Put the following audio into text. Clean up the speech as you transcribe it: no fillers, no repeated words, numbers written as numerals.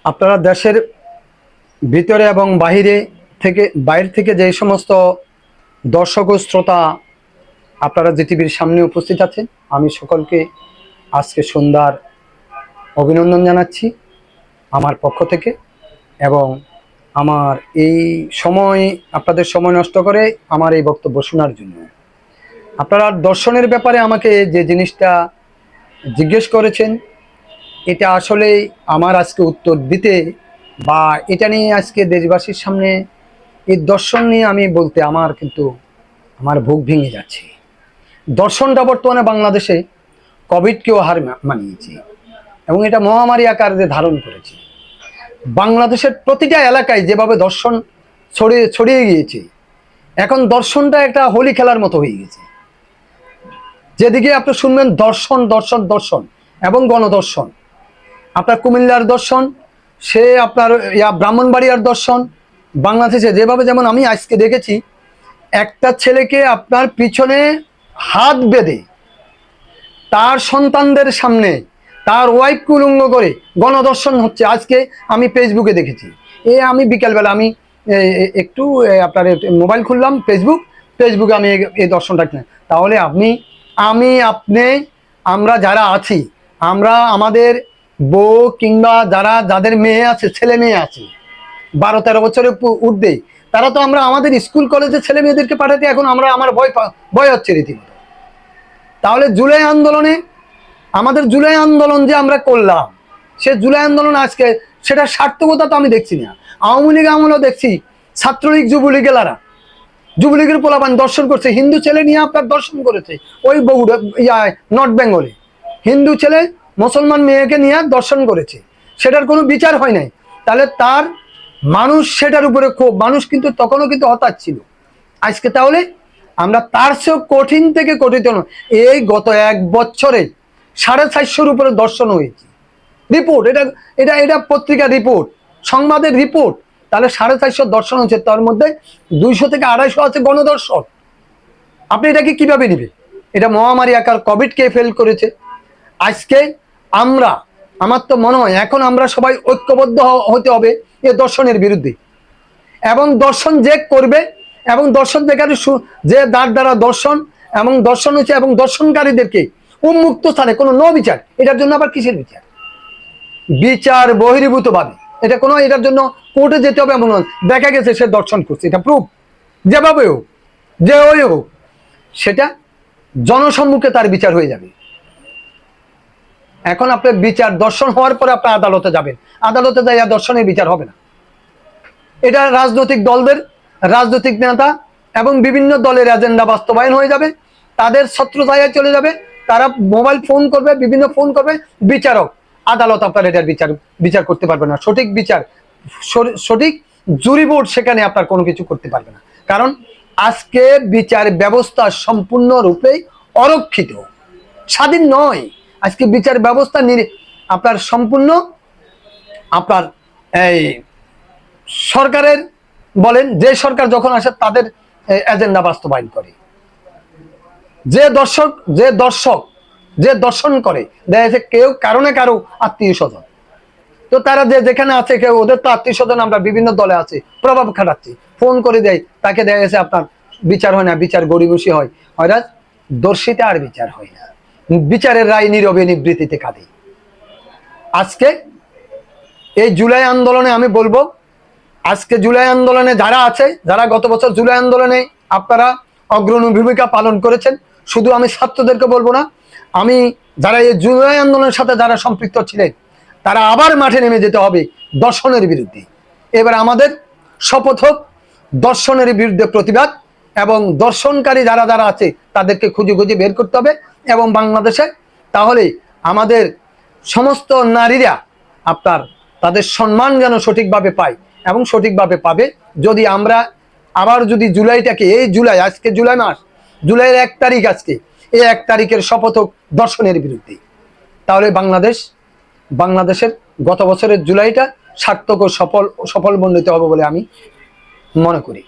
আপনারা দেশের ভিতরে এবং বাইরে থেকে যে সমস্ত দর্শক ও শ্রোতা আপনারা জিটিভির সামনে উপস্থিত আছেন, আমি সকলকে আজকে সন্ধ্যার অভিনন্দন জানাচ্ছি আমার পক্ষ থেকে। এবং আমার এই সময় আপনাদের সময় নষ্ট করে আমার এই বক্তব্য শোনার জন্য আপনারা দর্শনের ব্যাপারে আমাকে যে জিনিসটা জিজ্ঞেস করেছেন, এটা আসলে আমার আজকে উত্তর দিতে বা এটা নিয়ে আজকে দেশবাসীর সামনে এই দর্শন নিয়ে আমি বলতে আমার বুক ভেঙে যাচ্ছে। দর্শনটা বর্তমানে বাংলাদেশে কোভিডকেও হার মানিয়েছে এবং এটা মহামারী আকারে ধারণ করেছে। বাংলাদেশের প্রতিটা এলাকায় যেভাবে দর্শন ছড়িয়ে গিয়েছে, এখন দর্শনটা একটা হোলি খেলার মতো হয়ে গেছে। যেদিকে আপনি শুনবেন দর্শন দর্শন দর্শন এবং গণদর্শন। আপনার কুমিল্লার দর্শন, সে আপনার ব্রাহ্মণবাড়িয়ার দর্শন। বাংলাদেশে যেভাবে, যেমন আমি আজকে দেখেছি একটা ছেলেকে আপনার পিছনে হাত বেঁধে তার সন্তানদের সামনে তার ওয়াইফ উলঙ্গ করে গণদর্শন হচ্ছে। আজকে আমি ফেসবুকে দেখেছি। আমি বিকেলবেলা আমি একটু আপনার মোবাইল খুললাম, ফেসবুকে আমি এই দর্শনটা কিনে। তাহলে আপনি আমরা যারা আছি, আমরা আমাদের বউ কিংবা যাদের মেয়ে আছে, ছেলে মেয়ে আছে 12-13 বছরের ঊর্ধ্বে, তারা তো আমরা আমাদের স্কুল কলেজে ছেলে মেয়েদেরকে পাঠাতে এখন আমার ভয় হচ্ছে রীতিমতো। তাহলে আমাদের জুলাই আন্দোলন যে আমরা করলাম, সে জুলাই আন্দোলন আজকে সেটা সার্থকতা তো আমি দেখছি না। আওয়ামী লীগ আমলেও দেখছি ছাত্রলীগ যুবলীগের পোলাপান দর্শন করছে, হিন্দু ছেলে নিয়ে আপনার দর্শন করেছে। ওই বগুড়া নর্থ বেঙ্গলে হিন্দু ছেলে মুসলমান মেয়েকে নিয়ে দর্শন করেছে, সেটার কোনো বিচার হয় নাই। তাহলে তার মানুষ সেটার উপরে মানুষ কিন্তু তখনও কিন্তু হতাশ ছিল। আজকে তাহলে আমরা তার চেয়েও কঠিন থেকে কঠিন এই গত 1 বছরে 450-এর উপরে দর্শন হয়েছে। রিপোর্ট, এটা পত্রিকা রিপোর্ট, সংবাদের রিপোর্ট। তাহলে 450 দর্শন হচ্ছে, তার মধ্যে 200 থেকে 250 আছে গণদর্শন। আপনি এটাকে কিভাবে নিবে? এটা মহামারী আকার কোভিডকে ফেল করেছে। আজকে আমার তো মনে হয় এখন আমরা সবাই ঐক্যবদ্ধ হতে হবে এই দর্শনের বিরুদ্ধে। এবং দর্শন যে করবে এবং দর্শন যেখানে যে দ্বারা দর্শন এবং দর্শন হচ্ছে এবং দর্শনকারীদেরকে উন্মুক্ত স্থানে কোনো বিচার, এটার জন্য আবার কিসের বিচার? বিচার বহির্ভূত ভাবে এটার জন্য কোর্টে যেতে হবে এমন দেখা গেছে সে দর্শন করছে, এটা প্রুফ যেভাবে হোক, যে ওই হোক, সেটা জনসম্মুখে তার বিচার হয়ে যাবে। এখন আপনার বিচার দর্শন হওয়ার পরে আপনার আদালতে যাবেন, আদালতে যাইয়া দর্শনের বিচার হবে না। এটা রাজনৈতিক দলদের, রাজনৈতিক নেতা এবং বিভিন্ন দলের এজেন্ডা বাস্তবায়ন হয়ে যাবে, তাদের ছত্রছায়ায় চলে যাবে। তারা মোবাইল ফোন করবে, বিভিন্ন ফোন করবে, বিচারক আদালত আপনার এটার বিচার করতে পারবে না। সঠিক জুরি বোর্ড সেখানে আপনার কোনো কিছু করতে পারবে না। কারণ আজকে বিচার ব্যবস্থা সম্পূর্ণরূপে অরক্ষিত, স্বাধীন নয়। আজকে বিচার ব্যবস্থা আপনার সম্পূর্ণ আপনার এই সরকারের বলেন, যে সরকার যখন আসে তাদের এজেন্ডা বাস্তবায়ন করে। যে দর্শন করে দেখা যাচ্ছে কেউ কারো আত্মীয় স্বজন, তো তারা যেখানে আছে কেউ ওদের তো আত্মীয় স্বজন, আমরা বিভিন্ন দলে আছে, প্রভাব খাটাচ্ছি, ফোন করে দেয়, তাকে দেখা গেছে আপনার বিচার হয় না, বিচার গড়িমসি হয়, দর্শিতা আর বিচার হয় না। বিচারের রায় নীরবে নিবৃত্তিতে কাঁদে। আজকে এই জুলাই আন্দোলনে আমি বলবো, আজকে জুলাই আন্দোলনে যারা আছে, যারা গত বছর জুলাই আন্দোলনে আপনারা অগ্রণী ভূমিকা পালন করেছেন, শুধু আমি ছাত্রদেরকে বলবো না, আমি যারা এই জুলাই আন্দোলনের সাথে যারা সম্পৃক্ত ছিলেন, তারা আবার মাঠে নেমে যেতে হবে দর্শনের বিরুদ্ধে। এবার আমাদের শপথ হোক দর্শনের বিরুদ্ধে প্রতিবাদ, এবং দর্শনকারী যারা আছে তাদেরকে খুঁজে বের করতে হবে। এবং বাংলাদেশে তাহলে আমাদের সমস্ত নারীরা আপনার তাদের সম্মান যেন সঠিকভাবে পায় এবং সঠিকভাবে পাবে। যদি আমরা আবার যদি জুলাইটাকে, এই জুলাই, আজকে জুলাই মাস, জুলাইয়ের 1 তারিখ, আজকে এই 1 তারিখের শপথ হোক দর্শনের বিরুদ্ধে, তাহলে বাংলাদেশের গত বছরের জুলাইটা সার্থক ও সফল মণ্ডিত হবে বলে আমি মনে করি।